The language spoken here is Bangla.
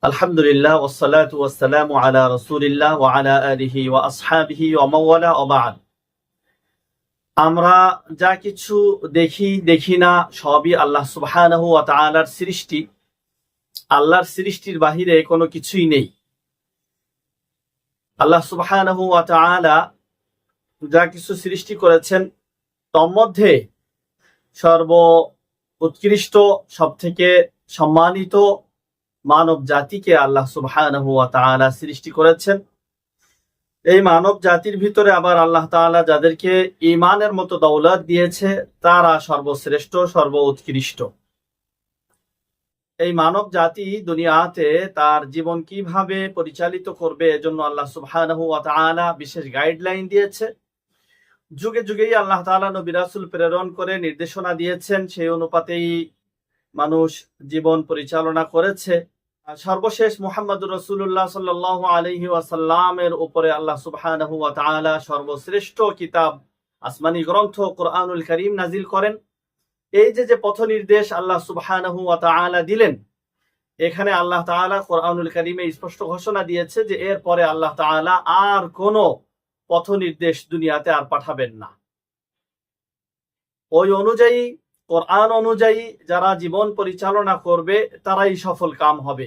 আলহামদুলিল্লাহ ওয়াসসালাতু ওয়াসসালামু আলা রাসূলিল্লাহ ওয়া আলা আলিহি ওয়া আসহাবিহি ওয়া মাওয়ালা ওয়া বা'দ। আমরা যা কিছু দেখি না সবই আল্লাহ সুবহানাহু ওয়া তাআলার সৃষ্টি। আল্লাহর সৃষ্টির বাহিরে কোনো কিছুই নেই। আল্লাহ সুবহানাহু ওয়া তাআলা যা কিছু সৃষ্টি করেছেন তার মধ্যে সর্ব উৎকৃষ্ট সবথেকে সম্মানিত মানব জাতিকে আল্লাহ সুবহানাহু ওয়া তাআলা সৃষ্টি করেছেন। এই মানব জাতির ভিতরে আবার আল্লাহ তাআলা যাদেরকে ঈমানের মতো দৌলত দিয়েছে তারা সর্বশ্রেষ্ঠ, সর্ব উৎকৃষ্ট। এই মানব জাতি দুনিয়াতে তার জীবন কিভাবে পরিচালিত করবে এজন্য আল্লাহ সুবহানাহু ওয়া তাআলা বিশেষ গাইডলাইন দিয়েছে। যুগে যুগেই আল্লাহ তাআলা নবী রাসূল প্রেরণ করে নির্দেশনা দিয়েছেন, সেই অনুপাতেই মানুষ জীবন পরিচালনা করেছে। সর্বশেষ মুহাম্মদুর রাসূলুল্লাহ সাল্লাল্লাহু আলাইহি ওয়াসাল্লামের উপরে আল্লাহ সুবহানাহু ওয়া তাআলা সর্বশ্রেষ্ঠ কিতাব আসমানি গ্রন্থ কোরআনুল কারীম নাজিল করেন। এই যে পথ নির্দেশ আল্লাহ সুবহানাহু ওয়া তাআলা দিলেন, এখানে আল্লাহ তাআলা কোরআনুল কারীমে স্পষ্ট ঘোষণা দিয়েছে যে এরপরে আল্লাহ তাআলা আর কোনো পথ নির্দেশ দুনিয়াতে আর পাঠাবেন না। ওই অনুযায়ী, কোরআন অনুযায়ী যারা জীবন পরিচালনা করবে তারাই সফল কাম হবে।